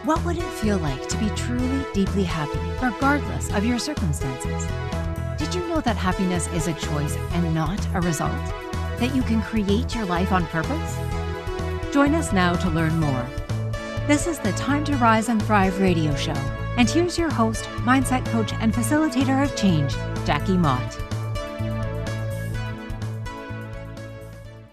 What would it feel like to be truly, deeply happy, regardless of your circumstances? Did you know that happiness is a choice and not a result? That you can create your life on purpose? Join us now to learn more. This is the Time to Rise and Thrive radio show. And here's your host, mindset coach, and facilitator of change, Jackie Mott.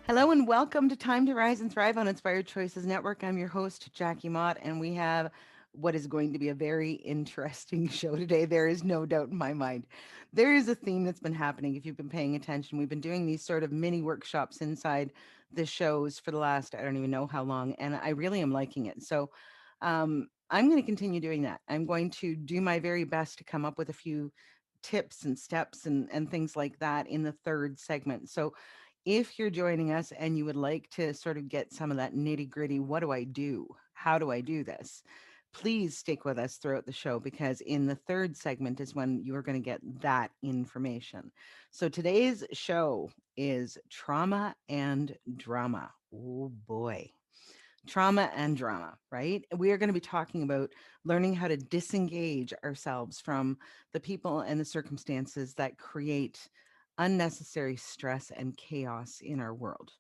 Hello and welcome to Time to Rise and Thrive on Inspired Choices Network. I'm your host, Jackie Mott, and we have what is going to be a very interesting show today. There is no doubt in my mind. There is a theme that's been happening. If you've been paying attention, we've been doing these sort of mini workshops inside the shows for the last, I don't even know how long, and I really am liking it. So I'm going to continue doing that. I'm going to do my very best to come up with a few tips and steps and things like that in the third segment. So if you're joining us and you would like to sort of get some of that nitty gritty, what do I do? How do I do this? Please stick with us throughout the show because in the third segment is when you're going to get that information. So today's show is trauma and drama. Oh boy. Trauma and drama, right? We are going to be talking about learning how to disengage ourselves from the people and the circumstances that create unnecessary stress and chaos in our world.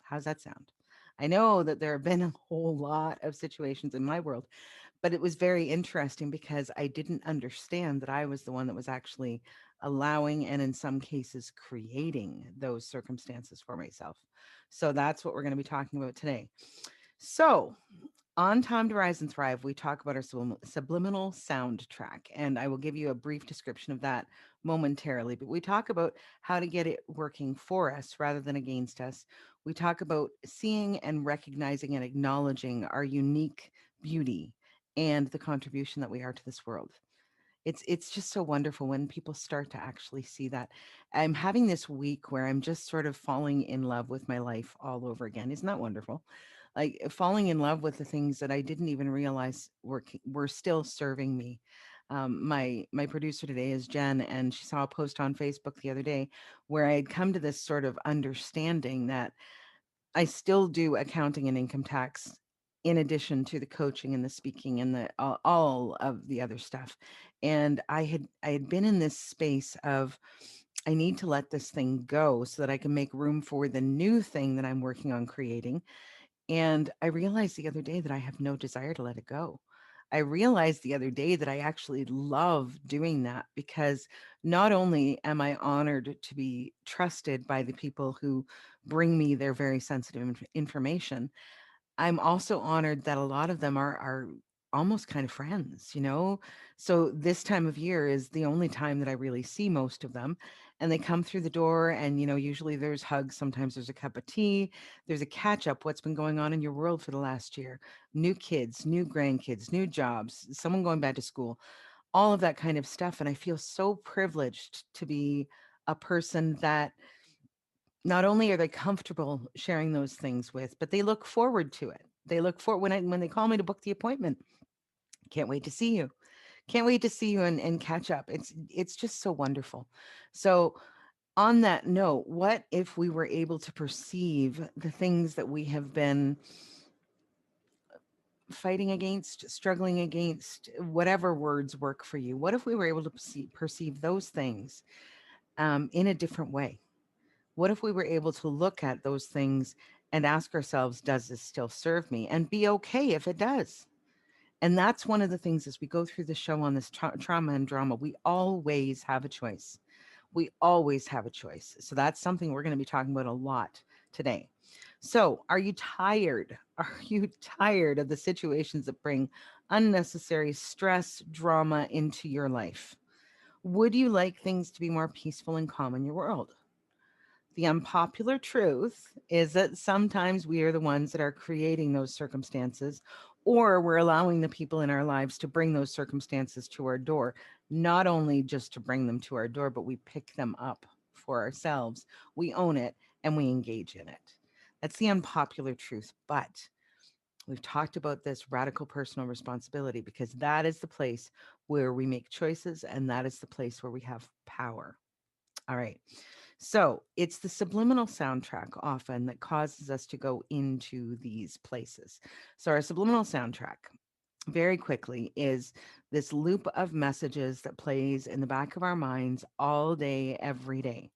How's that sound? I know that there have been a whole lot of situations in my world, but it was very interesting because I didn't understand that I was the one that was actually allowing and in some cases creating those circumstances for myself. So that's what we're going to be talking about today. So, on Time to Rise and Thrive, we talk about our subliminal soundtrack, and I will give you a brief description of that momentarily. But we talk about how to get it working for us rather than against us. We talk about seeing and recognizing and acknowledging our unique beauty and the contribution that we are to this world. It's just so wonderful when people start to actually see that. I'm having this week where I'm just sort of falling in love with my life all over again. Isn't that wonderful? Like falling in love with the things that I didn't even realize were still serving me. My producer today is Jen, and she saw a post on Facebook the other day where I had come to this sort of understanding that I still do accounting and income tax in addition to the coaching and the speaking and the all of the other stuff. And I had been in this space of I need to let this thing go so that I can make room for the new thing that I'm working on creating. And I realized the other day that I have no desire to let it go. I realized the other day that I actually love doing that because not only am I honored to be trusted by the people who bring me their very sensitive information, I'm also honored that a lot of them are almost kind of friends, you know? So this time of year is the only time that I really see most of them. And they come through the door and, usually there's hugs, sometimes there's a cup of tea, there's a catch up what's been going on in your world for the last year. New kids, new grandkids, new jobs, someone going back to school, all of that kind of stuff. And I feel so privileged to be a person that not only are they comfortable sharing those things with, but they look forward to it. They look for when they call me to book the appointment. Can't wait to see you. Can't wait to see you and catch up. It's just so wonderful. So on that note, what if we were able to perceive the things that we have been fighting against, struggling against, whatever words work for you? What if we were able to perceive those things in a different way? What if we were able to look at those things and ask ourselves, does this still serve me? And be okay if it does. And that's one of the things as we go through the show on this trauma and drama, we always have a choice. We always have a choice. So that's something we're going to be talking about a lot today. So, are you tired? Are you tired of the situations that bring unnecessary stress, drama into your life? Would you like things to be more peaceful and calm in your world? The unpopular truth is that sometimes we are the ones that are creating those circumstances, or we're allowing the people in our lives to bring those circumstances to our door, not only just to bring them to our door, but we pick them up for ourselves. We own it and we engage in it. That's the unpopular truth. But we've talked about this radical personal responsibility because that is the place where we make choices and that is the place where we have power. All right. So it's the subliminal soundtrack often that causes us to go into these places. So our subliminal soundtrack. very quickly is this loop of messages that plays in the back of our minds all day, every day.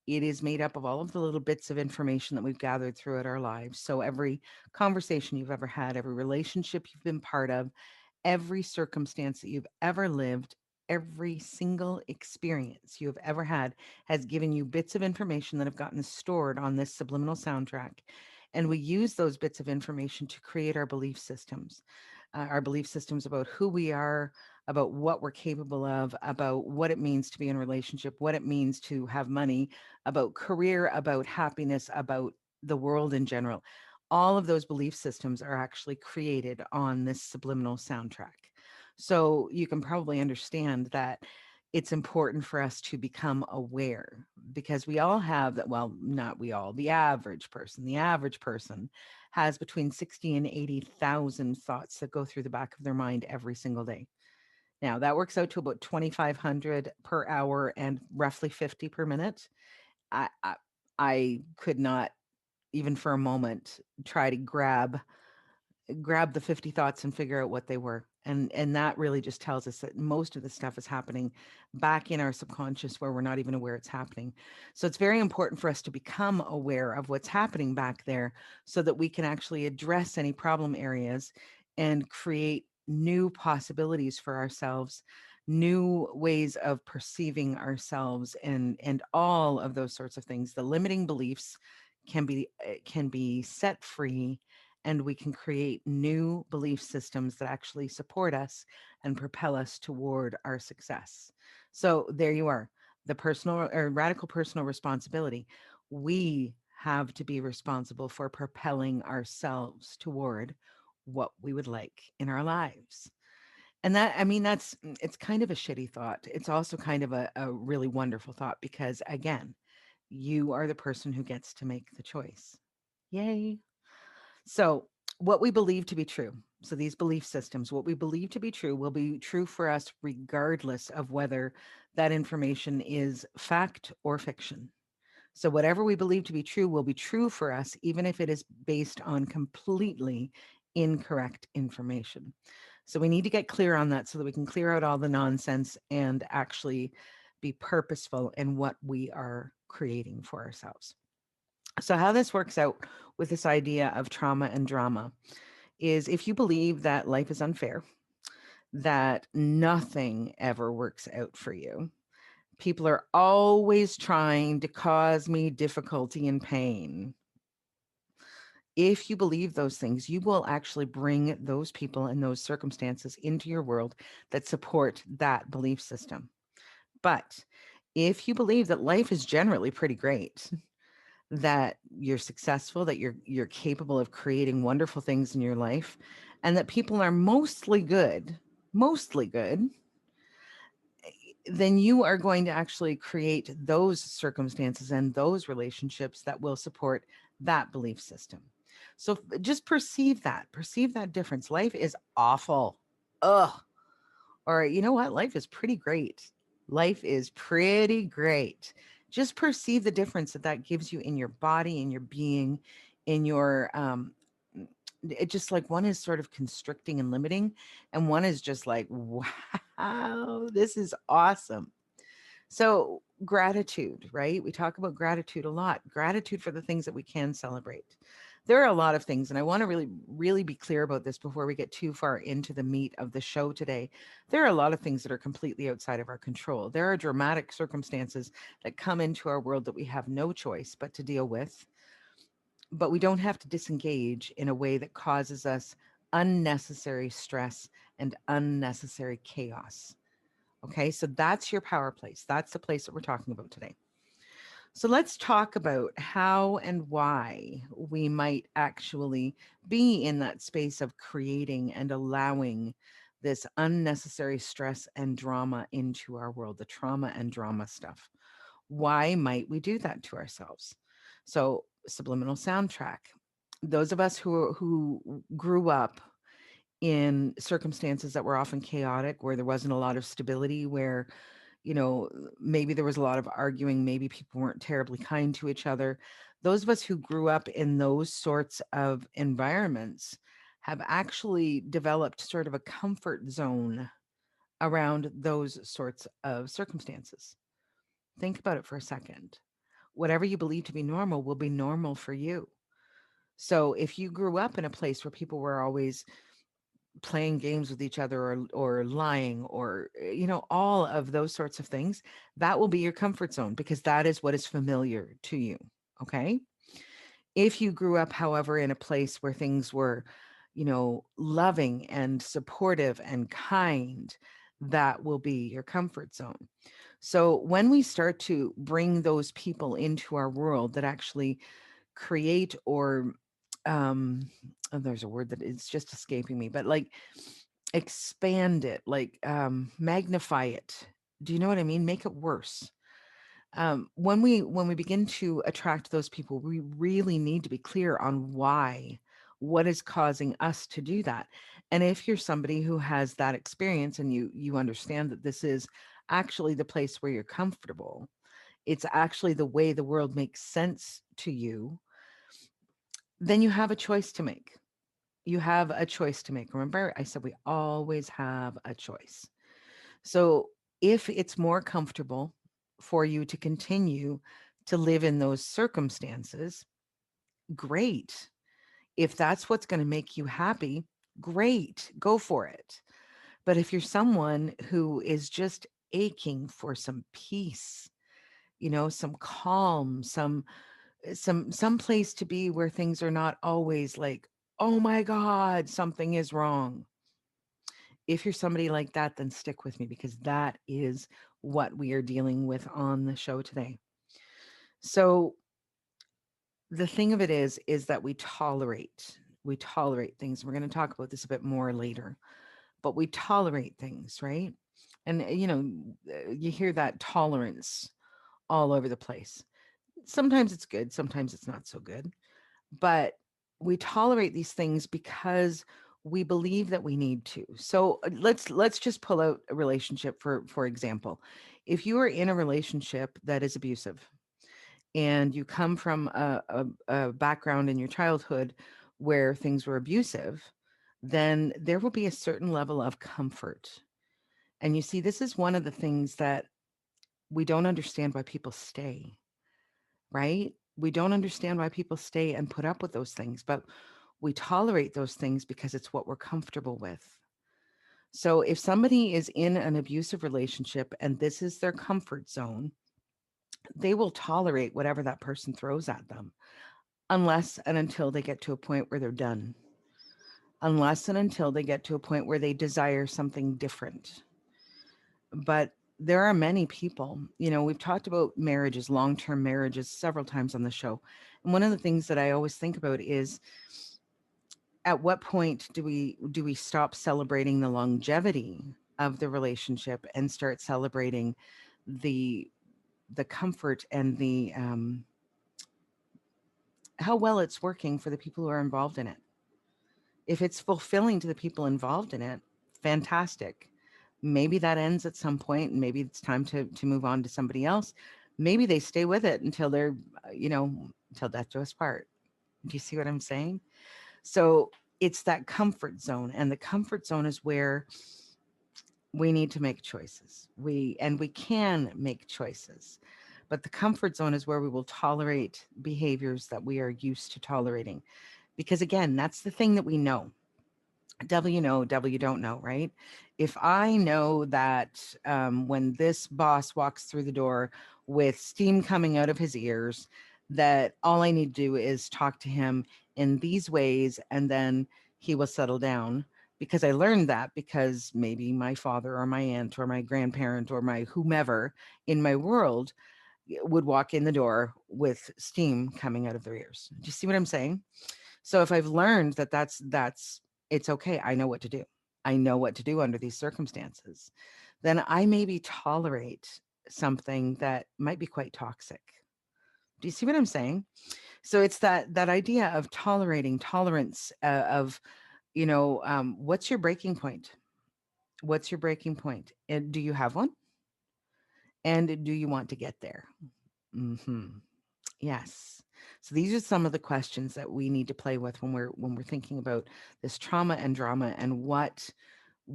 It is made up of all of the little bits of information that we've gathered throughout our lives. So every conversation you've ever had, every relationship you've been part of, every circumstance that you've ever lived, every single experience you have ever had has given you bits of information that have gotten stored on this subliminal soundtrack. And we use those bits of information to create our belief systems about who we are, about what we're capable of, about what it means to be in a relationship, what it means to have money, about career, about happiness, about the world in general. All of those belief systems are actually created on this subliminal soundtrack. So you can probably understand that it's important for us to become aware because we all have that. Well, not we all, the average person has between 60 and 80,000 thoughts that go through the back of their mind every single day. Now, that works out to about 2,500 per hour and roughly 50 per minute. I could not even for a moment try to grab the 50 thoughts and figure out what they were. And that really just tells us that most of the stuff is happening back in our subconscious where we're not even aware it's happening. So it's very important for us to become aware of what's happening back there so that we can actually address any problem areas and create new possibilities for ourselves, new ways of perceiving ourselves, and all of those sorts of things. The limiting beliefs can be set free, and we can create new belief systems that actually support us and propel us toward our success. So there you are, the personal or radical personal responsibility. We have to be responsible for propelling ourselves toward what we would like in our lives. And that, I mean, it's kind of a shitty thought. It's also kind of a really wonderful thought because, again, you are the person who gets to make the choice. Yay. So, what we believe to be true. So, these belief systems, what we believe to be true, will be true for us regardless of whether that information is fact or fiction. So, whatever we believe to be true will be true for us, even if it is based on completely incorrect information. So, we need to get clear on that so that we can clear out all the nonsense and actually be purposeful in what we are creating for ourselves. So, how this works out with this idea of trauma and drama is if you believe that life is unfair, that nothing ever works out for you, people are always trying to cause me difficulty and pain. If you believe those things, you will actually bring those people and those circumstances into your world that support that belief system. But if you believe that life is generally pretty great, that you're successful, that you're capable of creating wonderful things in your life, and that people are mostly good, then you are going to actually create those circumstances and those relationships that will support that belief system. So just perceive that difference. Life is awful. Ugh. Or you know what? Life is pretty great. Life is pretty great. Just perceive the difference that that gives you in your body, in your being, in your it just like one is sort of constricting and limiting, and one is just like, wow, this is awesome. So, gratitude, right? We talk about gratitude a lot. Gratitude for the things that we can celebrate. There are a lot of things, and I want to really, really be clear about this before we get too far into the meat of the show today. There are a lot of things that are completely outside of our control. There are dramatic circumstances that come into our world that we have no choice but to deal with, but we don't have to disengage in a way that causes us unnecessary stress and unnecessary chaos. Okay, so that's your power place. That's the place that we're talking about today. So let's talk about how and why we might actually be in that space of creating and allowing this unnecessary stress and drama into our world, the trauma and drama stuff. Why might we do that to ourselves? So, subliminal soundtrack. Those of us who grew up in circumstances that were often chaotic, where there wasn't a lot of stability, where maybe there was a lot of arguing, maybe people weren't terribly kind to each other. Those of us who grew up in those sorts of environments have actually developed sort of a comfort zone around those sorts of circumstances. Think about it for a second. Whatever you believe to be normal will be normal for you. So if you grew up in a place where people were always playing games with each other or lying or all of those sorts of things, that will be your comfort zone because that is what is familiar to you. Okay? If you grew up, however, in a place where things were, loving and supportive and kind, that will be your comfort zone. So when we start to bring those people into our world that actually create or oh, there's a word that is just escaping me, but like expand it, like magnify it. Do you know what I mean? Make it worse. When we begin to attract those people, we really need to be clear on why, what is causing us to do that. And if you're somebody who has that experience and you understand that this is actually the place where you're comfortable, it's actually the way the world makes sense to you, then you have a choice to make. You have a choice to make. Remember, I said we always have a choice. So if it's more comfortable for you to continue to live in those circumstances, great. If that's what's going to make you happy, great, go for it. But if you're someone who is just aching for some peace, some calm, some place to be where things are not always like, oh my God, something is wrong. If you're somebody like that, then stick with me because that is what we are dealing with on the show today. So the thing of it is that we tolerate things. We're going to talk about this a bit more later, but we tolerate things, right? And you hear that tolerance all over the place. Sometimes it's good, sometimes it's not so good, but we tolerate these things because we believe that we need to. So let's just pull out a relationship for example. If you are in a relationship that is abusive and you come from a background in your childhood where things were abusive, then there will be a certain level of comfort. And you see, this is one of the things that we don't understand why people stay, right? We don't understand why people stay and put up with those things, but we tolerate those things because it's what we're comfortable with. So if somebody is in an abusive relationship and this is their comfort zone, they will tolerate whatever that person throws at them, unless and until they get to a point where they're done, unless and until they get to a point where they desire something different. But there are many people, we've talked about marriages, long term marriages, several times on the show. And one of the things that I always think about is at what point do we stop celebrating the longevity of the relationship and start celebrating the the comfort and the how well it's working for the people who are involved in it. If it's fulfilling to the people involved in it, fantastic. Maybe that ends at some point and maybe it's time to move on to somebody else. Maybe they stay with it until they're, until death do us part. Do you see what I'm saying? So it's that comfort zone, and the comfort zone is where we need to make choices. We can make choices. But the comfort zone is where we will tolerate behaviors that we are used to tolerating. Because again, that's the thing that we know. W know, W don't know, right? If I know that when this boss walks through the door with steam coming out of his ears, that all I need to do is talk to him in these ways and then he will settle down. Because I learned that because maybe my father or my aunt or my grandparent or my whomever in my world would walk in the door with steam coming out of their ears. Do you see what I'm saying? So if I've learned that that's it's okay, I know what to do. I know what to do under these circumstances. Then I maybe tolerate something that might be quite toxic. Do you see what I'm saying? So it's that idea of tolerating tolerance of what's your breaking point? What's your breaking point? And do you have one? And do you want to get there? Hmm. Yes. So these are some of the questions that we need to play with when we're thinking about this trauma and drama and what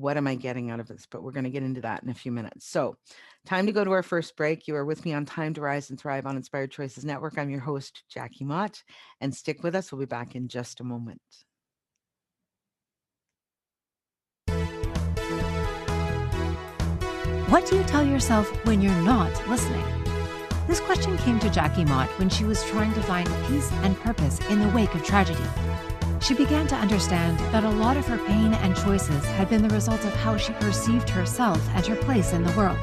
am I getting out of this? But we're going to get into that in a few minutes. So, time to go to our first break. You are with me on Time to Rise and Thrive on Inspired Choices Network. I'm your host, Jackie Mott, and stick with us. We'll be back in just a moment. What do you tell yourself when you're not listening? This question came to Jackie Mott when she was trying to find peace and purpose in the wake of tragedy. She began to understand that a lot of her pain and choices had been the result of how she perceived herself and her place in the world.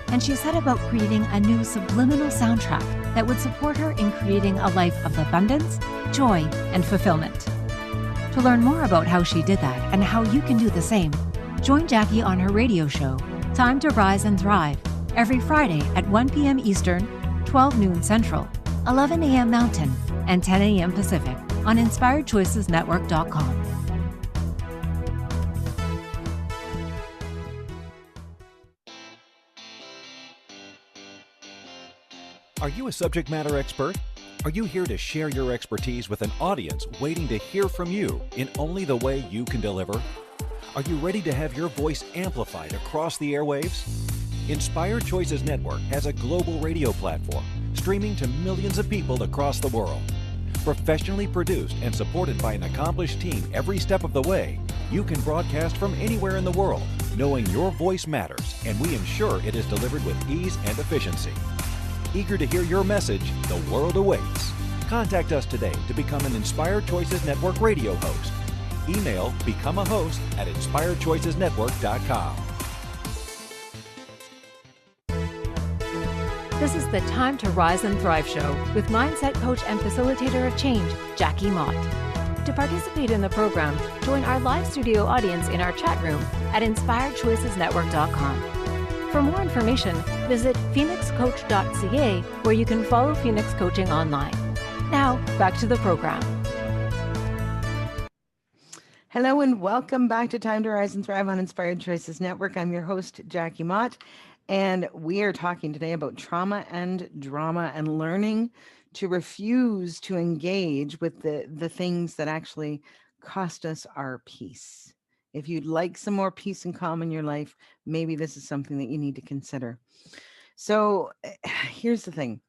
And she set about creating a new subliminal soundtrack that would support her in creating a life of abundance, joy, and fulfillment. To learn more about how she did that and how you can do the same, join Jackie on her radio show, Time to Rise and Thrive, every Friday at 1 p.m. Eastern, 12 noon Central, 11 a.m. Mountain, and 10 a.m. Pacific on InspiredChoicesNetwork.com. Are you a subject matter expert? Are you here to share your expertise with an audience waiting to hear from you in only the way you can deliver? Are you ready to have your voice amplified across the airwaves? Inspired Choices Network has a global radio platform streaming to millions of people across the world. Professionally produced and supported by an accomplished team every step of the way, you can broadcast from anywhere in the world, knowing your voice matters, and we ensure it is delivered with ease and efficiency. Eager to hear your message, the world awaits. Contact us today to become an Inspired Choices Network radio host. Email become a host at inspiredchoicesnetwork.com. This is the Time to Rise and Thrive show with mindset coach and facilitator of change, Jackie Mott. To participate in the program, join our live studio audience in our chat room at inspiredchoicesnetwork.com. For more information, visit phoenixcoach.ca, where you can follow Phoenix Coaching online. Now, back to the program. Hello and welcome back to Time to Rise and Thrive on Inspired Choices Network. I'm your host, Jackie Mott, and we are talking today about trauma and drama and learning to refuse to engage with the things that actually cost us our peace. If you'd like some more peace and calm in your life, maybe this is something that you need to consider. So here's the thing.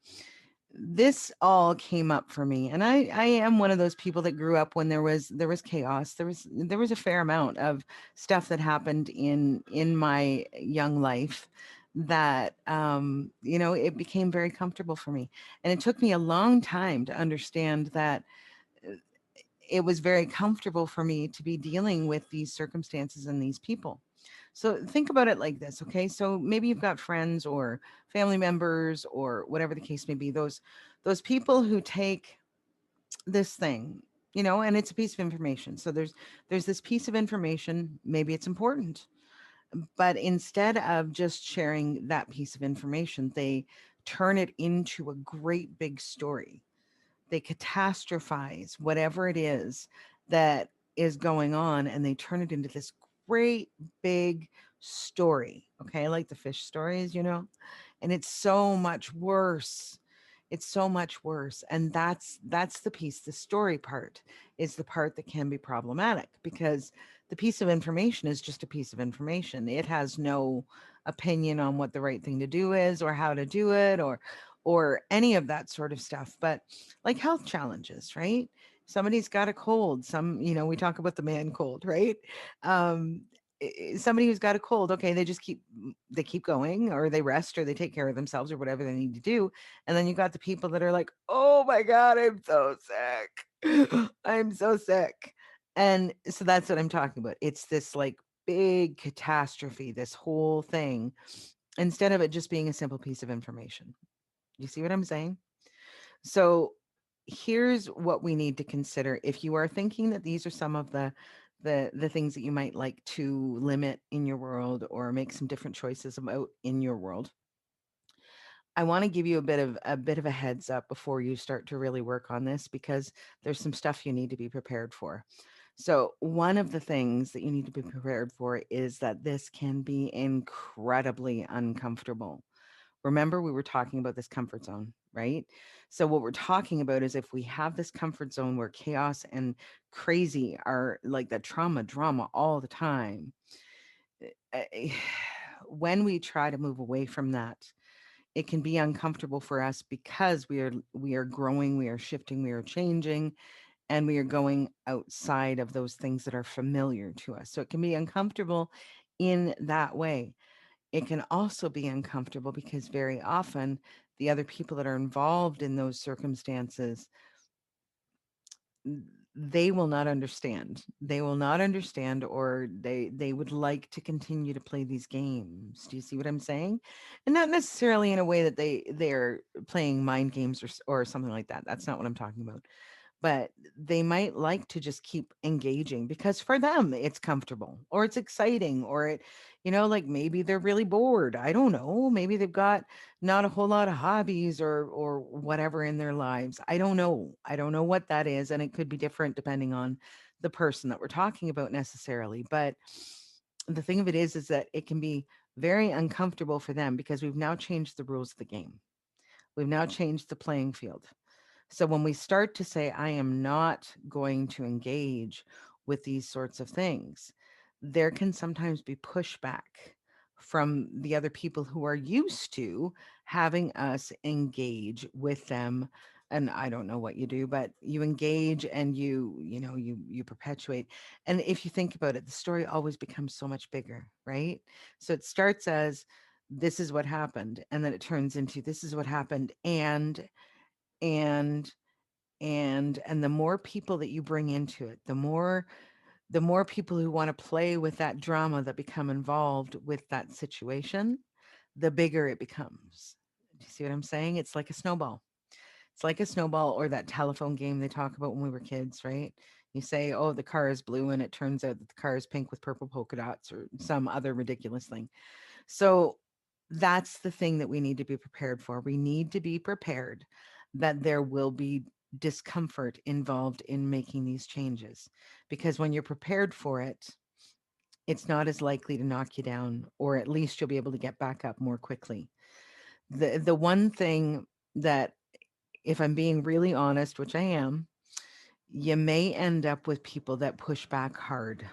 This all came up for me, and I am one of those people that grew up when there was chaos. There was a fair amount of stuff that happened in my young life that it became very comfortable for me, and it took me a long time to understand that it was very comfortable for me to be dealing with these circumstances and these people. So think about it like this, okay? So maybe you've got friends or family members or whatever the case may be, those people who take this thing, and it's a piece of information. So there's this piece of information, maybe it's important, but instead of just sharing that piece of information, they turn it into a great big story. They catastrophize whatever it is that is going on, and they turn it into this great big story. Okay, like the fish stories, and it's so much worse. It's so much worse. And that's the piece. The story part is the part that can be problematic, because the piece of information is just a piece of information. It has no opinion on what the right thing to do is, or how to do it, or any of that sort of stuff. But like health challenges, right? Somebody's got a cold. We talk about the man cold, right? Um, Somebody who's got a cold, okay, they keep going, or they rest, or they take care of themselves, or whatever they need to do. And then you got the people that are like, oh my God, I'm so sick. I'm so sick. And so that's what I'm talking about. It's this like big catastrophe, this whole thing, instead of it just being a simple piece of information. You see what I'm saying? So here's what we need to consider. If you are thinking that these are some of the things that you might like to limit in your world, or make some different choices about in your world, I want to give you a bit of a heads up before you start to really work on this, because there's some stuff you need to be prepared for. So one of the things that you need to be prepared for is that this can be incredibly uncomfortable. Remember, we were talking about this comfort zone, right? So what we're talking about is if we have this comfort zone where chaos and crazy are like that trauma drama all the time, eh, when we try to move away from that, it can be uncomfortable for us because we are growing, we are shifting, we are changing, and we are going outside of those things that are familiar to us. So it can be uncomfortable in that way. It can also be uncomfortable because very often the other people that are involved in those circumstances, they will not understand. They will not understand, or they would like to continue to play these games. Do you see what I'm saying? And not necessarily in a way that they're playing mind games or something like that. That's not what I'm talking about, but they might like to just keep engaging because for them it's comfortable or it's exciting or it, like maybe they're really bored. I don't know. Maybe they've got not a whole lot of hobbies or whatever in their lives. I don't know. I don't know what that is. And it could be different depending on the person that we're talking about necessarily. But the thing of it is that it can be very uncomfortable for them because we've now changed the rules of the game. We've now changed the playing field. So when we start to say, I am not going to engage with these sorts of things, there can sometimes be pushback from the other people who are used to having us engage with them. And I don't know what you do, but you engage and you perpetuate. And if you think about it, the story always becomes so much bigger, right? So it starts as this is what happened, and then it turns into this is what happened, and and the more people that you bring into it, the more people who want to play with that drama that become involved with that situation, the bigger it becomes. Do you see what I'm saying? It's like a snowball. It's like a snowball, or that telephone game they talk about when we were kids, right? You say, oh, the car is blue, and it turns out that the car is pink with purple polka dots or some other ridiculous thing. So that's the thing that we need to be prepared for. We need to be prepared that there will be discomfort involved in making these changes, because when you're prepared for it, it's not as likely to knock you down, or at least you'll be able to get back up more quickly. The one thing that, if I'm being really honest, which I am, you may end up with people that push back hard,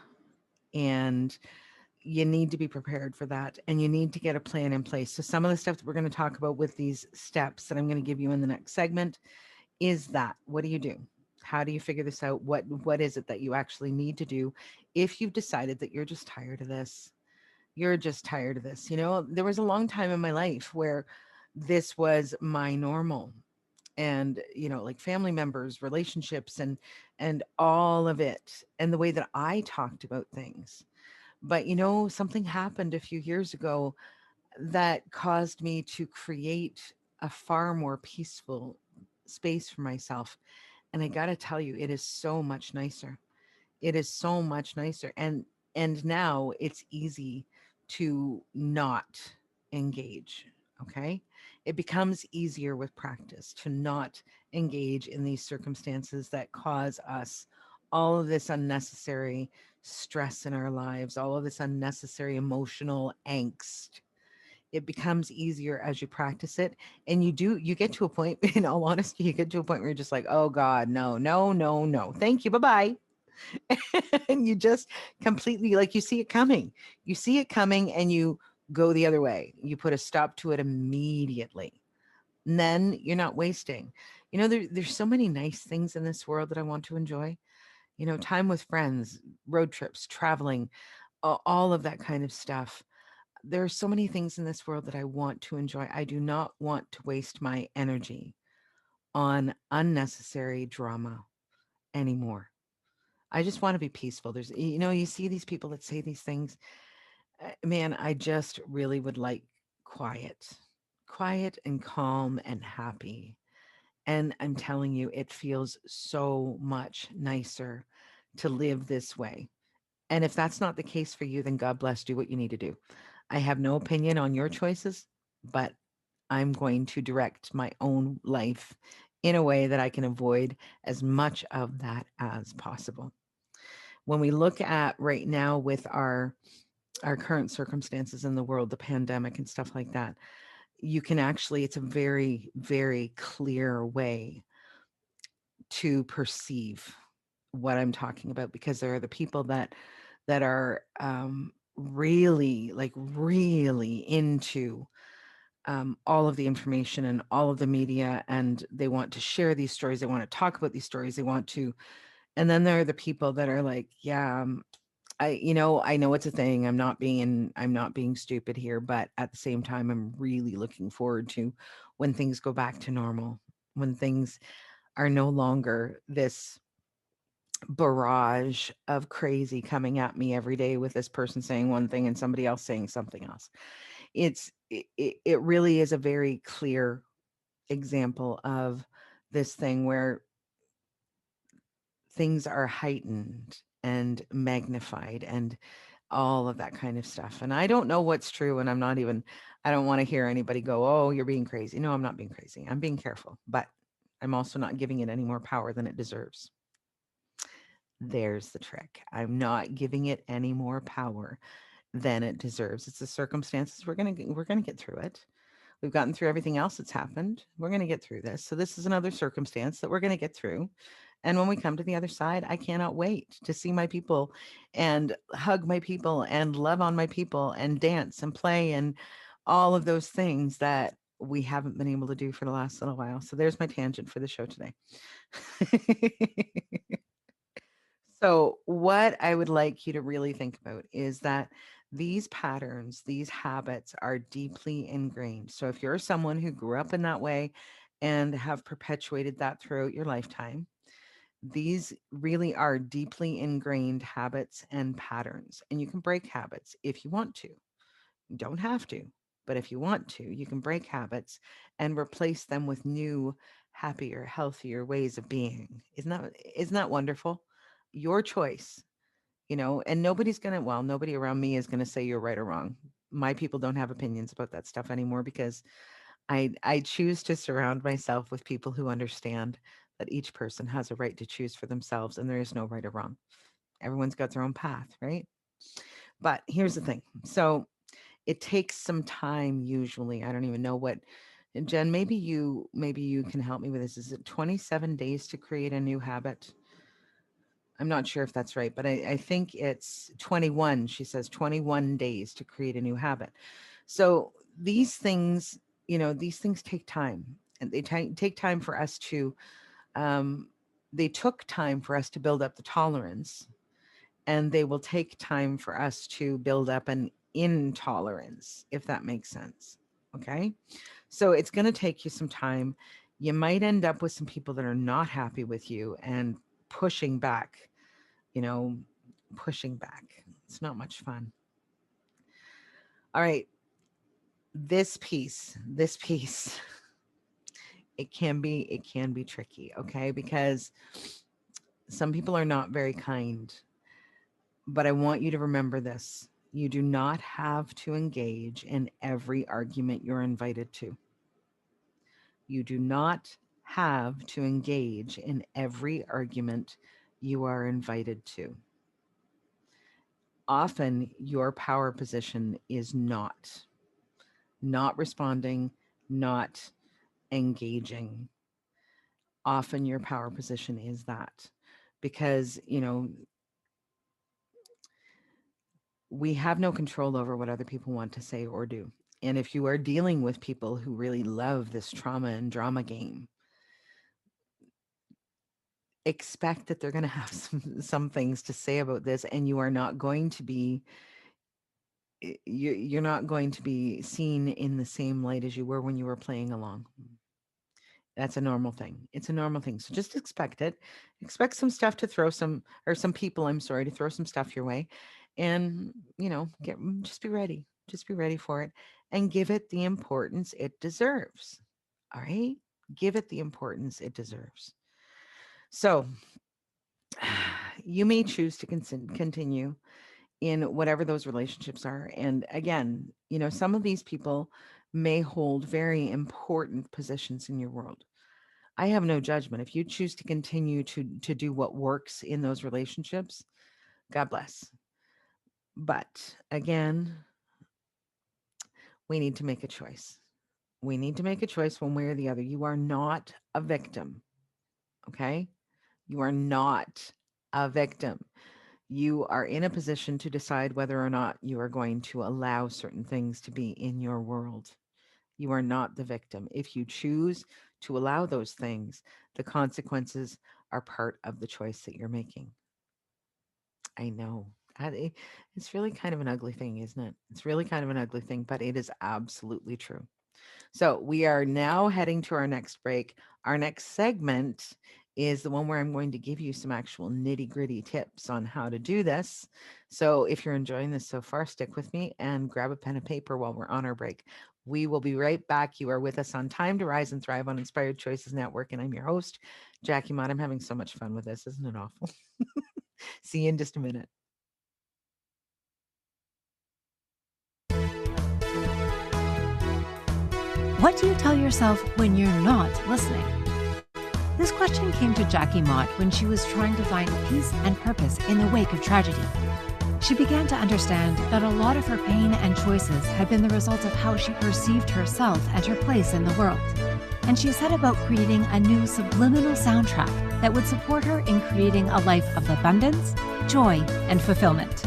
and you need to be prepared for that, and you need to get a plan in place. So some of the stuff that we're going to talk about with these steps that I'm going to give you in the next segment is that, what do you do? How do you figure this out? What is it that you actually need to do if you've decided that you're just tired of this? You're just tired of this. There was a long time in my life where this was my normal, and like family members, relationships, and all of it, and the way that I talked about things. But something happened a few years ago that caused me to create a far more peaceful space for myself. And I got to tell you, it is so much nicer. It is so much nicer. And now it's easy to not engage. Okay? It becomes easier with practice to not engage in these circumstances that cause us all of this unnecessary stress in our lives, all of this unnecessary emotional angst. It becomes easier as you practice it. And you get to a point, in all honesty, you get to a point where you're just like, oh God, no, no, no, no. Thank you. Bye-bye. And you just completely, like, you see it coming. You see it coming and you go the other way. You put a stop to it immediately. And then you're not wasting. There's so many nice things in this world that I want to enjoy. Time with friends, road trips, traveling, all of that kind of stuff. There are so many things in this world that I want to enjoy. I do not want to waste my energy on unnecessary drama anymore. I just want to be peaceful. You see these people that say these things. Man, I just really would like quiet, quiet and calm and happy. And I'm telling you, it feels so much nicer to live this way. And if that's not the case for you, then God bless, do what you need to do. I have no opinion on your choices, but I'm going to direct my own life in a way that I can avoid as much of that as possible. When we look at right now with our current circumstances in the world, the pandemic and stuff like that, you can actually, it's a very, very clear way to perceive what I'm talking about, because there are the people that are really, like, really into all of the information and all of the media, and they want to share these stories. They want to talk about these stories. They want to, and then there are the people that are like, yeah, I know it's a thing. I'm not being stupid here, but at the same time, I'm really looking forward to when things go back to normal, when things are no longer this barrage of crazy coming at me every day with this person saying one thing and somebody else saying something else. It really is a very clear example of this thing where things are heightened and magnified and all of that kind of stuff. And I don't know what's true. And I don't want to hear anybody go, oh, you're being crazy. No, I'm not being crazy. I'm being careful, but I'm also not giving it any more power than it deserves. There's the trick. I'm not giving it any more power than it deserves. It's the circumstances. We're gonna get through it. We've gotten through everything else that's happened. We're gonna get through this. So this is another circumstance that we're gonna get through. And when we come to the other side, I cannot wait to see my people and hug my people and love on my people and dance and play and all of those things that we haven't been able to do for the last little while. So there's my tangent for the show today. So, what I would like you to really think about is that these patterns, these habits are deeply ingrained. So, if you're someone who grew up in that way and have perpetuated that throughout your lifetime, these really are deeply ingrained habits and patterns. And you can break habits if you want to. You don't have to, but if you want to, you can break habits and replace them with new, happier, healthier ways of being. Isn't that wonderful? Your choice, and nobody around me is gonna say you're right or wrong. My people don't have opinions about that stuff anymore because I choose to surround myself with people who understand that each person has a right to choose for themselves and there is no right or wrong. Everyone's got their own path, right? But here's the thing. So it takes some time usually. I don't even know what, and Jen, maybe you can help me with this. Is it 27 days to create a new habit? I'm not sure if that's right, but I think it's 21. She says 21 days to create a new habit. So these things take time, and they take time for us to, um, they took time for us to build up the tolerance, and they will take time for us to build up an intolerance, if that makes sense. Okay. So it's going to take you some time. You might end up with some people that are not happy with you and pushing back, you know, pushing back. It's not much fun. All right. This piece, it can be tricky. Okay. Because some people are not very kind, but I want you to remember this. You do not have to engage in every argument you're invited to. You do not have to engage in every argument you are invited to. Often your power position is not responding, not engaging. Often your power position is that because, we have no control over what other people want to say or do. And if you are dealing with people who really love this trauma and drama game, expect that they're going to have some things to say about this, and you are not going to be you're not going to be seen in the same light as you were when you were playing along. That's a normal thing. It's a normal thing. So just expect it. Expect some stuff to throw some, or some people, I'm sorry, to throw some stuff your way. And, just be ready. Just be ready for it and give it the importance it deserves. All right? Give it the importance it deserves. So you may choose to continue in whatever those relationships are. And again, some of these people may hold very important positions in your world. I have no judgment. If you choose to continue to do what works in those relationships, God bless. But again, we need to make a choice. We need to make a choice one way or the other. You are not a victim. Okay. You are not a victim. You are in a position to decide whether or not you are going to allow certain things to be in your world. You are not the victim. If you choose to allow those things, the consequences are part of the choice that you're making. I know. It's really kind of an ugly thing, isn't it? It's really kind of an ugly thing, but it is absolutely true. So we are now heading to our next break. Our next segment is the one where I'm going to give you some actual nitty gritty tips on how to do this. So if you're enjoying this so far, stick with me and grab a pen and paper while we're on our break. We will be right back. You are with us on Time to Rise and Thrive on Inspired Choices Network, and I'm your host, Jackie Mott. I'm having so much fun with this. Isn't it awful? See you in just a minute. What do you tell yourself when you're not listening? This question came to Jackie Mott when she was trying to find peace and purpose in the wake of tragedy. She began to understand that a lot of her pain and choices had been the result of how she perceived herself and her place in the world. And she set about creating a new subliminal soundtrack that would support her in creating a life of abundance, joy, and fulfillment.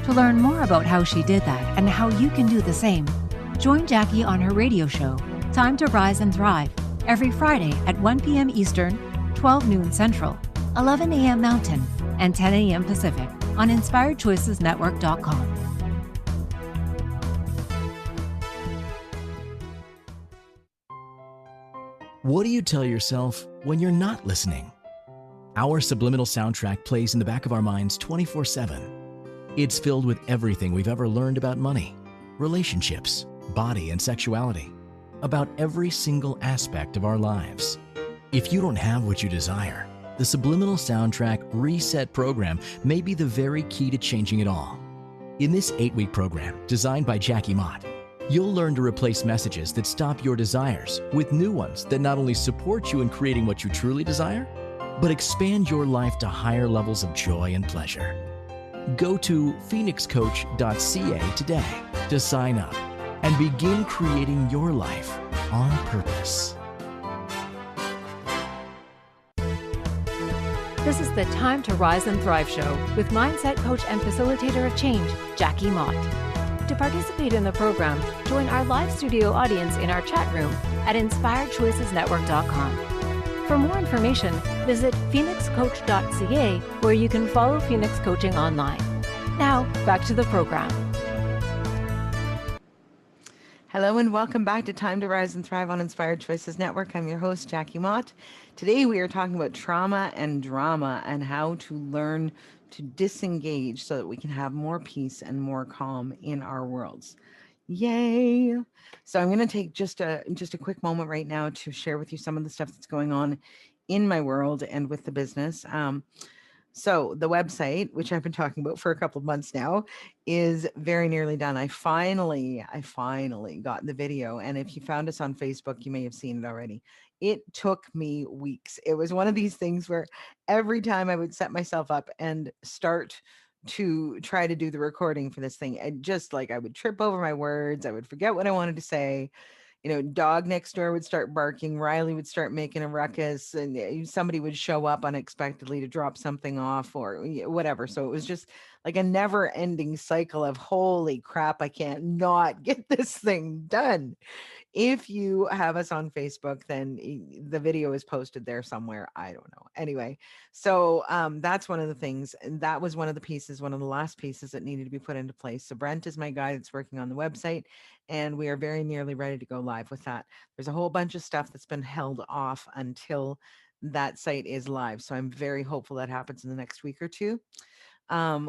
To learn more about how she did that and how you can do the same, join Jackie on her radio show, Time to Rise and Thrive, every Friday at 1 p.m. Eastern, 12 noon Central, 11 a.m. Mountain, and 10 a.m. Pacific on InspiredChoicesNetwork.com. What do you tell yourself when you're not listening? Our subliminal soundtrack plays in the back of our minds 24/7. It's filled with everything we've ever learned about money, relationships, body, and sexuality, about every single aspect of our lives. If you don't have what you desire, the Subliminal Soundtrack Reset program may be the very key to changing it all. In this 8-week program, designed by Jackie Mott, you'll learn to replace messages that stop your desires with new ones that not only support you in creating what you truly desire, but expand your life to higher levels of joy and pleasure. Go to phoenixcoach.ca today to sign up and begin creating your life on purpose. This is the Time to Rise and Thrive show with mindset coach and facilitator of change, Jackie Mott. To participate in the program, join our live studio audience in our chat room at InspiredChoicesNetwork.com. For more information, visit phoenixcoach.ca, where you can follow Phoenix Coaching online. Now, back to the program. Hello and welcome back to Time to Rise and Thrive on Inspired Choices Network. I'm your host, Jackie Mott. Today we are talking about trauma and drama and how to learn to disengage so that we can have more peace and more calm in our worlds. Yay! So I'm going to take just a quick moment right now to share with you some of the stuff that's going on in my world and with the business. So the website, which I've been talking about for a couple of months now, is very nearly done. I finally got the video. And if you found us on Facebook, you may have seen it already. It took me weeks. It was one of these things where every time I would set myself up and start to try to do the recording for this thing, I would trip over my words. I would forget what I wanted to say. Dog next door would start barking. Riley would start making a ruckus, and somebody would show up unexpectedly to drop something off or whatever. So it was just like a never ending cycle of holy crap, I can't not get this thing done. If you have us on Facebook, then the video is posted there somewhere. I don't know. Anyway, so that's one of the things. And that was one of the pieces, one of the last pieces that needed to be put into place. So Brent is my guy that's working on the website, and we are very nearly ready to go live with that. There's a whole bunch of stuff that's been held off until that site is live. So I'm very hopeful that happens in the next week or two.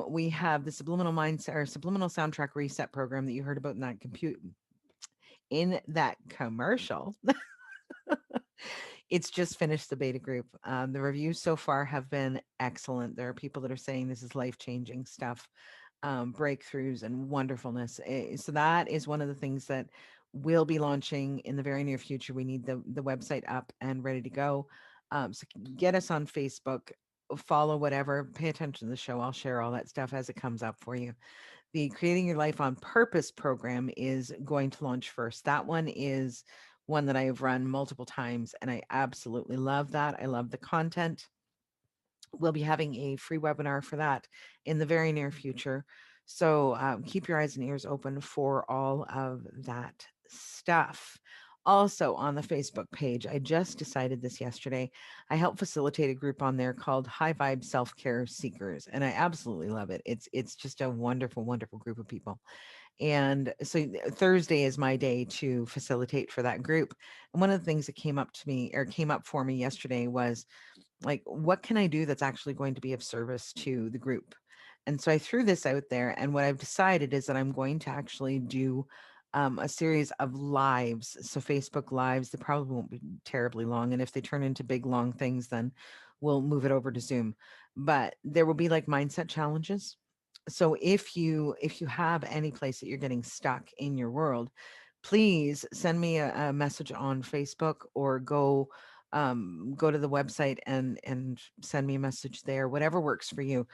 We have the subliminal mindset or subliminal soundtrack reset program that you heard about in that commercial. It's just finished the beta group. The reviews so far have been excellent. There are people that are saying this is life-changing stuff, breakthroughs and wonderfulness. So that is one of the things that will be launching in the very near future. We need the website up and ready to go. So get us on Facebook, follow whatever, pay attention to the show. I'll share all that stuff as it comes up for you. The Creating Your Life on Purpose program is going to launch first. That one is one that I have run multiple times, and I absolutely love that. I love the content. We'll be having a free webinar for that in the very near future. So keep your eyes and ears open for all of that stuff. Also on the Facebook page, I just decided this yesterday. I help facilitate a group on there called High Vibe Self Care Seekers, and I absolutely love it. It's just a wonderful, wonderful group of people. And so Thursday is my day to facilitate for that group. And one of the things that came up to me or came up for me yesterday was like, what can I do that's actually going to be of service to the group? And so I threw this out there, and what I've decided is that I'm going to actually do a series of lives. So Facebook lives, they probably won't be terribly long, and if they turn into big long things, then we'll move it over to Zoom. But there will be like mindset challenges. So if you have any place that you're getting stuck in your world, please send me a message on Facebook, or go to the website and send me a message there, whatever works for you.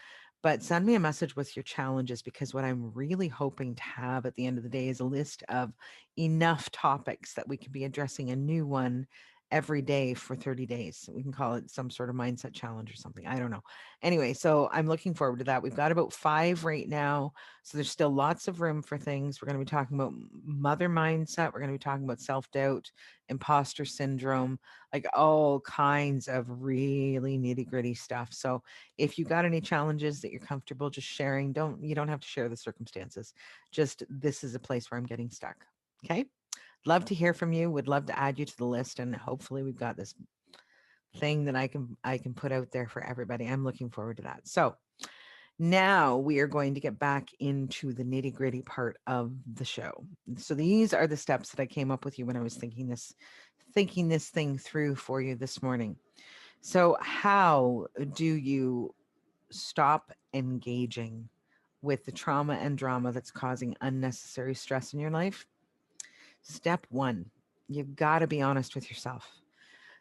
But send me a message with your challenges, because what I'm really hoping to have at the end of the day is a list of enough topics that we could be addressing a new one every day for 30 days. We can call it some sort of mindset challenge or something. I don't know. Anyway, so I'm looking forward to that. We've got about 5 right now. So there's still lots of room for things. We're going to be talking about mother mindset. We're going to be talking about self-doubt, imposter syndrome, like all kinds of really nitty-gritty stuff. So if you got any challenges that you're comfortable just sharing, you don't have to share the circumstances. Just, this is a place where I'm getting stuck. Okay? Love to hear from you. Would love to add you to the list, and hopefully we've got this thing that I can put out there for everybody. I'm looking forward to that. So, now we are going to get back into the nitty gritty part of the show. So these are the steps that I came up with you when I was thinking this thing through for you this morning. So how do you stop engaging with the trauma and drama that's causing unnecessary stress in your life? Step one, you've got to be honest with yourself.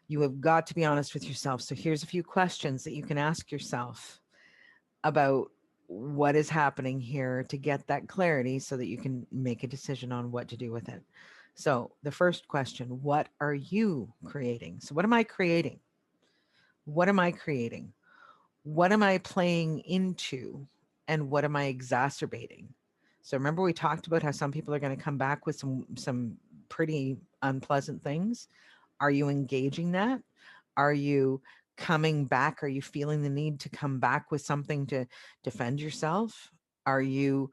You have got to be honest with yourself. So here's a few questions that you can ask yourself about what is happening here to get that clarity so that you can make a decision on what to do with it. So, the first question, what are you creating? So, what am I creating? What am I creating? What am I playing into? And what am I exacerbating? So, remember we talked about how some people are going to come back with some pretty unpleasant things. Are you engaging that? Are you coming back? Are you feeling the need to come back with something to defend yourself? Are you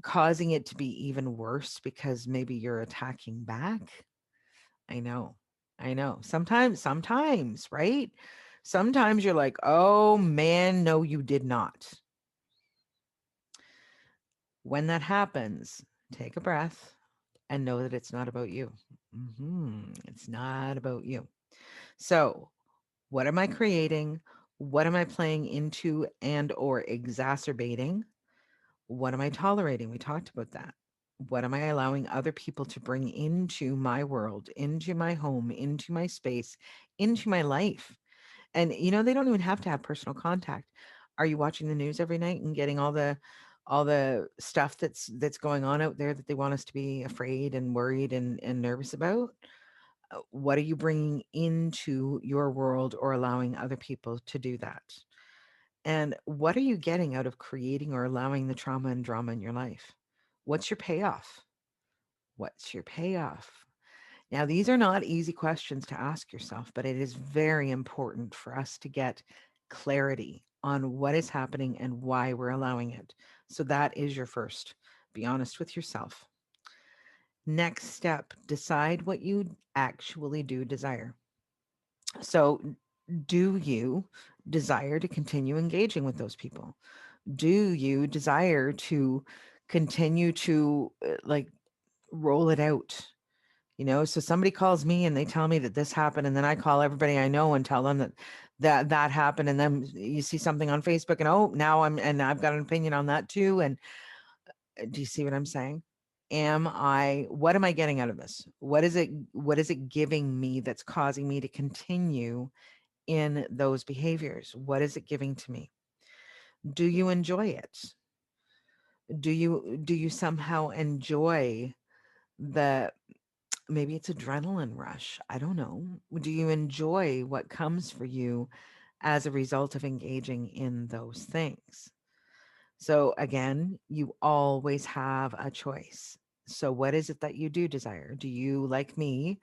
causing it to be even worse because maybe you're attacking back? I know. I know. Sometimes, right? Sometimes you're like, oh man, no, you did not. When that happens, take a breath and know that it's not about you. It's not about you. So, what am I creating? What am I playing into and or exacerbating? What am I tolerating? We talked about that. What am I allowing other people to bring into my world, into my home, into my space, into my life? And they don't even have to have personal contact. Are you watching the news every night and getting all the stuff that's going on out there that they want us to be afraid and worried and nervous about? What are you bringing into your world or allowing other people to do that? And what are you getting out of creating or allowing the trauma and drama in your life? What's your payoff? What's your payoff? Now, these are not easy questions to ask yourself, but it is very important for us to get clarity on what is happening and why we're allowing it. So that is your first. Be honest with yourself. Next step, decide what you actually do desire. So, do you desire to continue engaging with those people? Do you desire to continue to like roll it out? So somebody calls me and they tell me that this happened, and then I call everybody I know and tell them that happened, and then you see something on Facebook and now I've got an opinion on that too. And do you see what I'm saying? What am I getting out of this? What is it giving me that's causing me to continue in those behaviors? What is it giving to me? Do you enjoy it? Do you somehow enjoy the, maybe it's adrenaline rush, I don't know. Do you enjoy what comes for you as a result of engaging in those things? So again, you always have a choice. So what is it that you do desire? Do you, like me,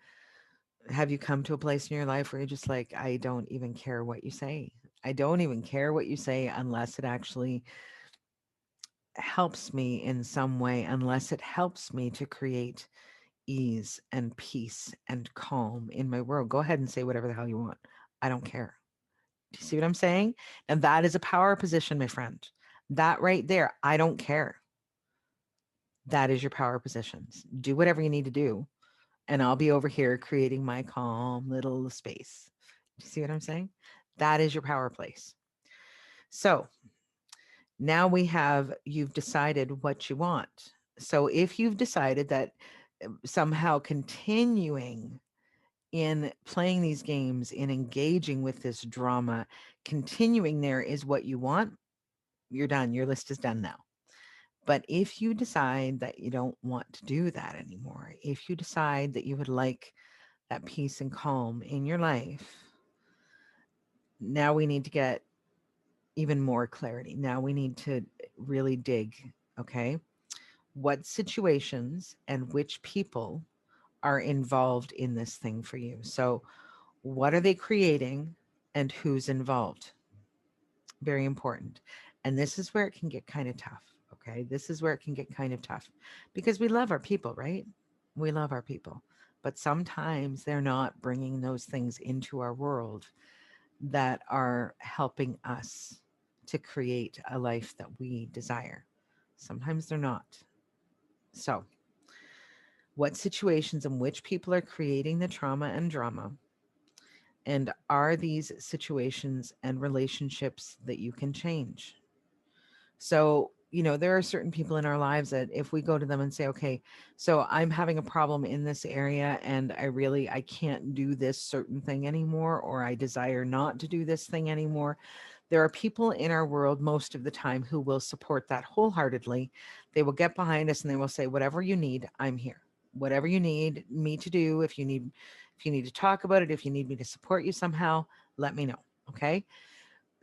have you come to a place in your life where you're just like, I don't even care what you say? I don't even care what you say unless it actually helps me in some way, unless it helps me to create ease and peace and calm in my world. Go ahead and say whatever the hell you want. I don't care. Do you see what I'm saying? And that is a power position, my friend. That right there, I don't care. That is your power positions. Do whatever you need to do. And I'll be over here creating my calm little space. Do you see what I'm saying? That is your power place. So now you've decided what you want. So if you've decided that somehow continuing in playing these games, in engaging with this drama, continuing there is what you want, you're done. Your list is done now. But if you decide that you don't want to do that anymore, if you decide that you would like that peace and calm in your life, now we need to get even more clarity. Now we need to really dig, okay? What situations and which people are involved in this thing for you? So, what are they creating and who's involved? Very important. And this is where it can get kind of tough. Okay. This is where it can get kind of tough because we love our people, right? We love our people. But sometimes they're not bringing those things into our world that are helping us to create a life that we desire. Sometimes they're not. So, what situations and which people are creating the trauma and drama? And are these situations and relationships that you can change? So, there are certain people in our lives that if we go to them and say, okay, so I'm having a problem in this area and I can't do this certain thing anymore, or I desire not to do this thing anymore. There are people in our world most of the time who will support that wholeheartedly. They will get behind us and they will say, whatever you need, I'm here. Whatever you need me to do, if you need to talk about it, if you need me to support you somehow, let me know. Okay.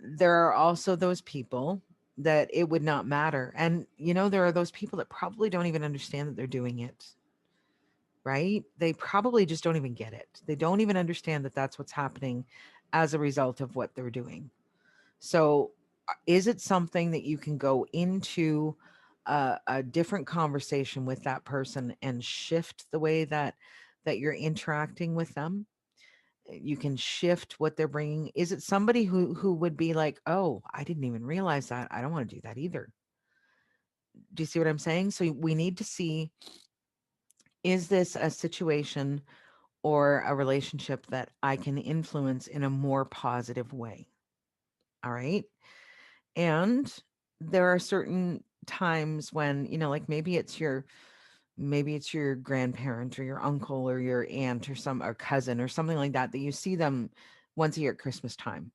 There are also those people that it would not matter. And, there are those people that probably don't even understand that they're doing it, right? They probably just don't even get it. They don't even understand that that's what's happening as a result of what they're doing. So, is it something that you can go into a different conversation with that person and shift the way that you're interacting with them? You can shift what they're bringing. Is it somebody who would be like, oh, I didn't even realize that, I don't want to do that either? Do you see what I'm saying? So we need to see, is this a situation or a relationship that I can influence in a more positive way? All right. And there are certain times when, like maybe it's your grandparent or your uncle or your aunt or some or cousin or something like that you see them once a year at Christmas time.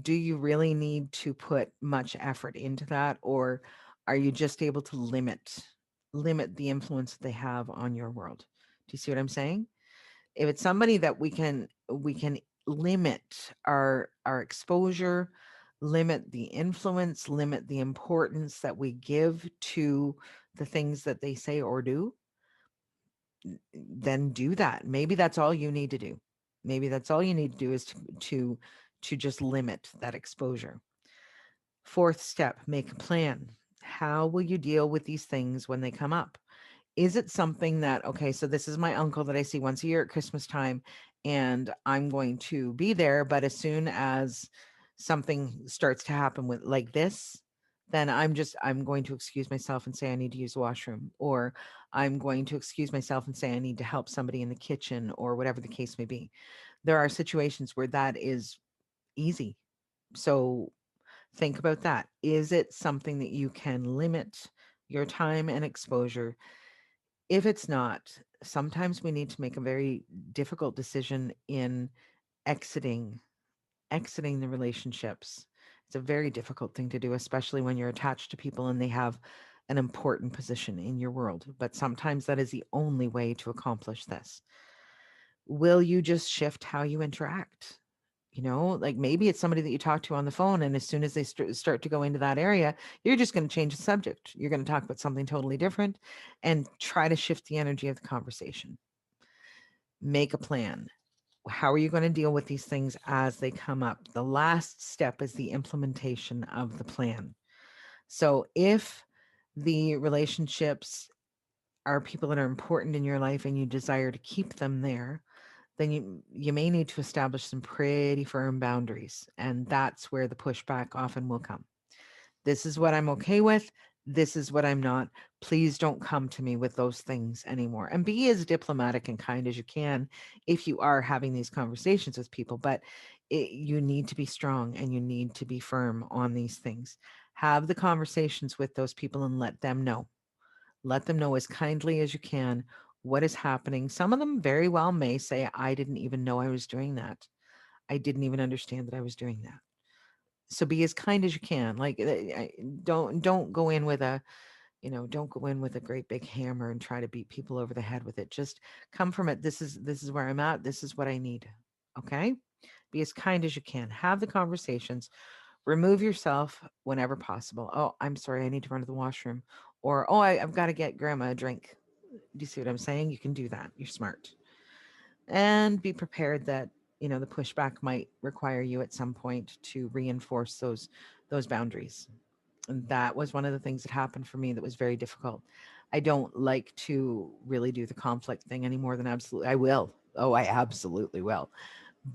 Do you really need to put much effort into that, or are you just able to limit the influence that they have on your world? Do you see what I'm saying? If it's somebody that we can limit our exposure, limit the influence, limit the importance that we give to the things that they say or do, then do that. Maybe that's all you need to do. Maybe that's all you need to do is to just limit that exposure. Fourth step, make a plan. How will you deal with these things when they come up? Is it something that, okay, so this is my uncle that I see once a year at Christmas time, and I'm going to be there, but as soon as something starts to happen with like this, then I'm going to excuse myself and say I need to use the washroom, or I'm going to excuse myself and say I need to help somebody in the kitchen, or whatever the case may be. There are situations where that is easy. So think about that. Is it something that you can limit your time and exposure? If it's not, sometimes we need to make a very difficult decision in exiting exiting the relationships. It's a very difficult thing to do, especially when you're attached to people and they have an important position in your world, but sometimes that is the only way to accomplish this. Will you just shift how you interact? Like maybe it's somebody that you talk to on the phone, and as soon as they start to go into that area, you're just going to change the subject. You're going to talk about something totally different and try to shift the energy of the conversation. Make a plan. How are you going to deal with these things as they come up? The last step is the implementation of the plan. So if the relationships are people that are important in your life and you desire to keep them there, then you may need to establish some pretty firm boundaries. And that's where the pushback often will come. This is what I'm okay with. This is what I'm not. Please don't come to me with those things anymore. And be as diplomatic and kind as you can if you are having these conversations with people. But you need to be strong and you need to be firm on these things. Have the conversations with those people and let them know. Let them know as kindly as you can what is happening. Some of them very well may say, I didn't even know I was doing that. I didn't even understand that I was doing that. So be as kind as you can. Like, don't go in with a, don't go in with a great big hammer and try to beat people over the head with it. Just come from it. This is where I'm at. This is what I need. Okay. Be as kind as you can. Have the conversations. Remove yourself whenever possible. Oh, I'm sorry, I need to run to the washroom. Or, oh, I've got to get grandma a drink. Do you see what I'm saying? You can do that. You're smart. And be prepared that, the pushback might require you at some point to reinforce those boundaries. And that was one of the things that happened for me that was very difficult. I don't like to really do the conflict thing any more than absolutely I will. Oh, I absolutely will.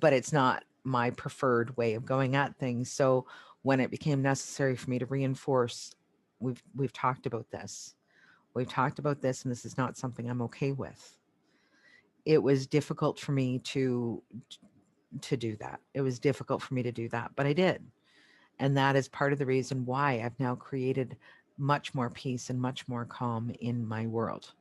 But it's not my preferred way of going at things. So when it became necessary for me to reinforce, we've talked about this. We've talked about this, and this is not something I'm okay with. It was difficult for me to do that. It was difficult for me to do that, but I did. And that is part of the reason why I've now created much more peace and much more calm in my world.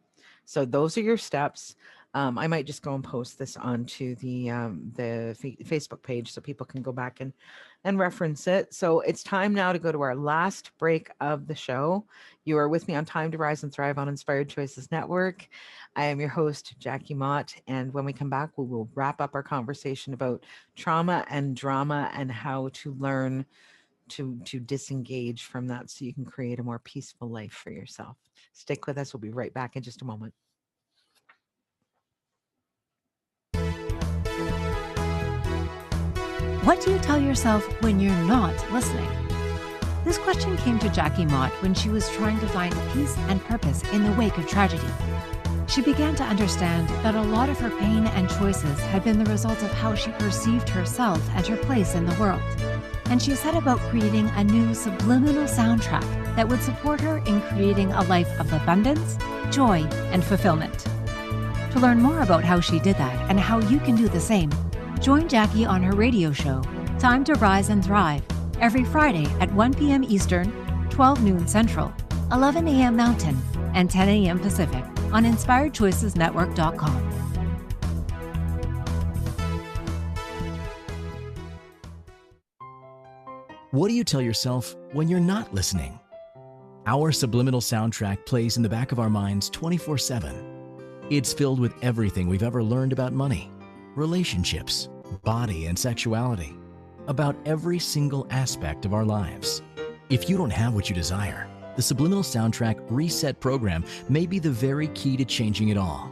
So those are your steps. I might just go and post this onto the Facebook page so people can go back and reference it. So it's time now to go to our last break of the show. You are with me on Time to Rise and Thrive on Inspired Choices Network. I am your host, Jackie Mott. And when we come back, we will wrap up our conversation about trauma and drama and how to learn to disengage from that so you can create a more peaceful life for yourself. Stick with us. We'll be right back in just a moment. What do you tell yourself when you're not listening? This question came to Jackie Mott when she was trying to find peace and purpose in the wake of tragedy. She began to understand that a lot of her pain and choices had been the result of how she perceived herself and her place in the world. And she set about creating a new subliminal soundtrack that would support her in creating a life of abundance, joy, and fulfillment. To learn more about how she did that and how you can do the same, join Jackie on her radio show, Time to Rise and Thrive, every Friday at 1 p.m. Eastern, 12 noon Central, 11 a.m. Mountain, and 10 a.m. Pacific on InspiredChoicesNetwork.com. What do you tell yourself when you're not listening? Our subliminal soundtrack plays in the back of our minds 24/7. It's filled with everything we've ever learned about money, relationships, body, and sexuality, about every single aspect of our lives. If you don't have what you desire, the Subliminal Soundtrack Reset program may be the very key to changing it all.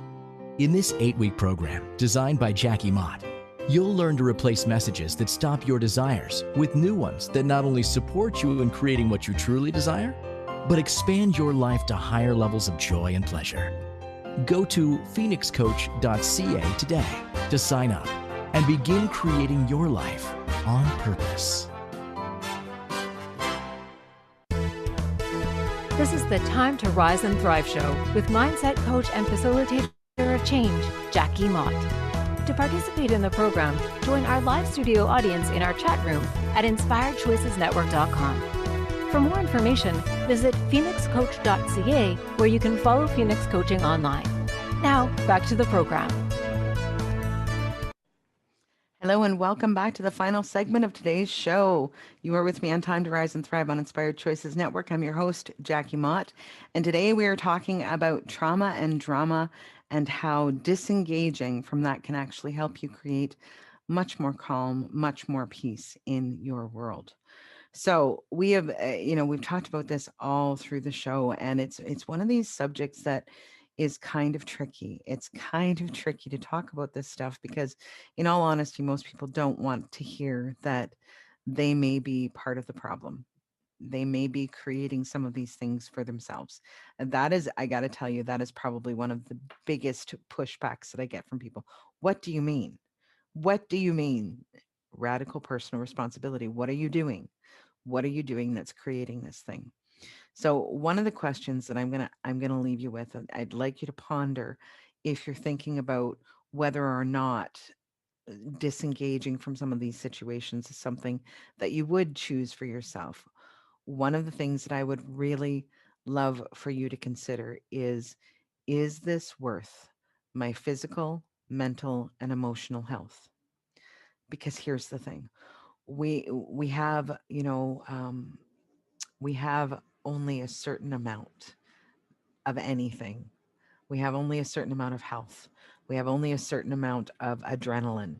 In this 8-week program, designed by Jackie Mott, you'll learn to replace messages that stop your desires with new ones that not only support you in creating what you truly desire, but expand your life to higher levels of joy and pleasure. Go to phoenixcoach.ca today to sign up and begin creating your life on purpose. This is the Time to Rise and Thrive show with mindset coach and facilitator of change, Jackie Mott. To participate in the program, join our live studio audience in our chat room at InspiredChoicesNetwork.com. For more information, visit phoenixcoach.ca, where you can follow Phoenix Coaching online. Now, back to the program. Hello and welcome back to the final segment of today's show. You are with me on Time to Rise and Thrive on Inspired Choices Network. I'm your host, Jackie Mott. And today we are talking about trauma and drama and how disengaging from that can actually help you create much more calm, much more peace in your world. So we have, we've talked about this all through the show, and it's one of these subjects that is kind of tricky. It's kind of tricky to talk about this stuff because, in all honesty, most people don't want to hear that they may be part of the problem. They may be creating some of these things for themselves. And that is, I got to tell you, that is probably one of the biggest pushbacks that I get from people. What do you mean? What do you mean? Radical personal responsibility. What are you doing? What are you doing that's creating this thing? So one of the questions that I'm gonna leave you with, and I'd like you to ponder if you're thinking about whether or not disengaging from some of these situations is something that you would choose for yourself. One of the things that I would really love for you to consider is this worth my physical, mental, and emotional health? Because here's the thing. We have, we have only a certain amount of anything. We have only a certain amount of health. We have only a certain amount of adrenaline.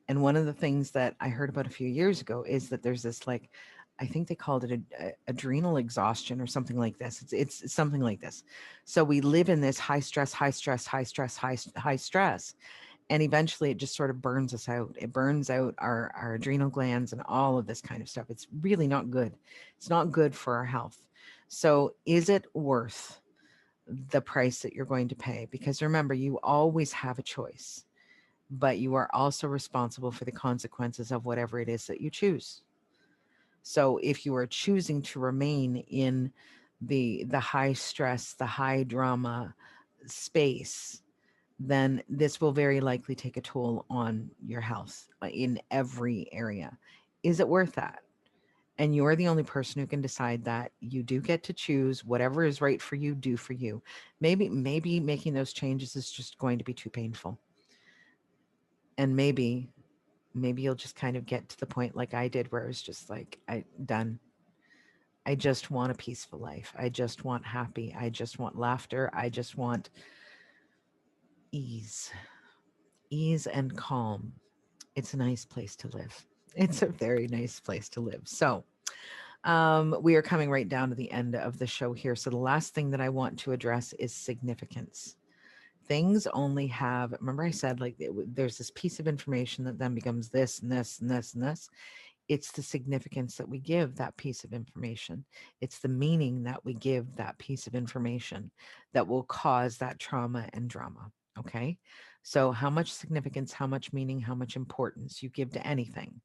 And one of the things that I heard about a few years ago is that there's this, like, I think they called it adrenal exhaustion or something like this. It's something like this. So we live in this high stress, high stress, high stress, high stress, and eventually it just sort of burns us out. It burns out our adrenal glands and all of this kind of stuff. It's really not good. It's not good for our health. So is it worth the price that you're going to pay? Because remember, you always have a choice, but you are also responsible for the consequences of whatever it is that you choose. So if you are choosing to remain in the high stress, the high drama space, then this will very likely take a toll on your health in every area. Is it worth that? And you're the only person who can decide that. You do get to choose whatever is right for you, do for you. Maybe making those changes is just going to be too painful. And maybe you'll just kind of get to the point like I did where it was just like, I done. I just want a peaceful life. I just want happy. I just want laughter. I just want ease. Ease and calm. It's a nice place to live. It's a very nice place to live. So, we are coming right down to the end of the show here. So, the last thing that I want to address is significance. Things only have, remember I said, like, there's this piece of information that then becomes this and this and this and this. It's the significance that we give that piece of information. It's the meaning that we give that piece of information that will cause that trauma and drama. Okay. So, how much significance, how much meaning, how much importance you give to anything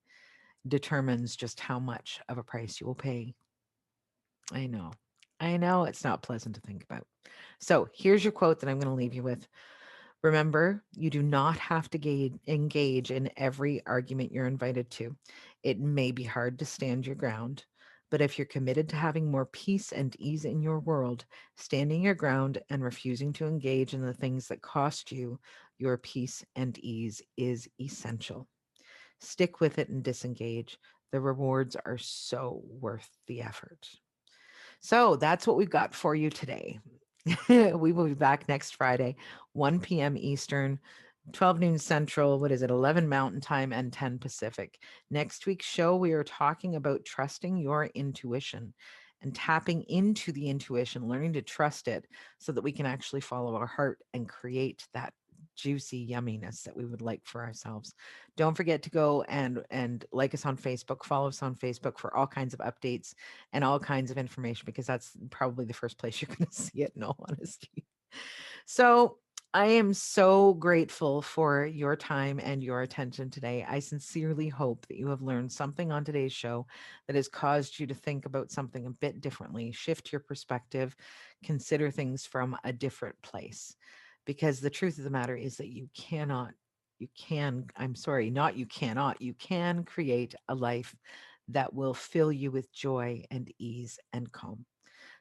determines just how much of a price you will pay. I know. I know it's not pleasant to think about. So, here's your quote that I'm going to leave you with. Remember, you do not have to engage in every argument you're invited to. It may be hard to stand your ground, but if you're committed to having more peace and ease in your world, standing your ground and refusing to engage in the things that cost you your peace and ease is essential. Stick with it and disengage. The rewards are so worth the effort. So that's what we've got for you today. We will be back next Friday, 1 p.m. Eastern, 12 noon Central. What is it? 11 Mountain Time and 10 Pacific. Next week's show, we are talking about trusting your intuition and tapping into the intuition, learning to trust it so that we can actually follow our heart and create that juicy yumminess that we would like for ourselves. Don't forget to go and like us on Facebook, follow us on Facebook for all kinds of updates and all kinds of information, because that's probably the first place you're going to see it, in all honesty. So I am so grateful for your time and your attention today. I sincerely hope that you have learned something on today's show that has caused you to think about something a bit differently, shift your perspective, consider things from a different place. Because the truth of the matter is that I'm sorry, not you cannot, you can create a life that will fill you with joy and ease and calm.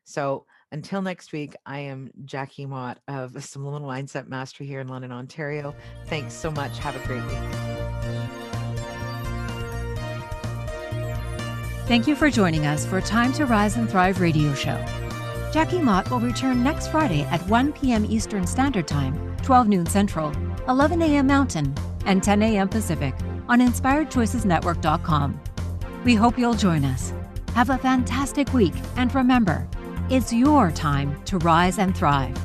So until next week, I am Jackie Mott of Subliminal Mindset Mastery here in London, Ontario. Thanks so much. Have a great week. Thank you for joining us for Time to Rise and Thrive radio show. Jackie Mott will return next Friday at 1 p.m. Eastern Standard Time, 12 noon Central, 11 a.m. Mountain, and 10 a.m. Pacific on InspiredChoicesNetwork.com. We hope you'll join us. Have a fantastic week, and remember, it's your time to rise and thrive.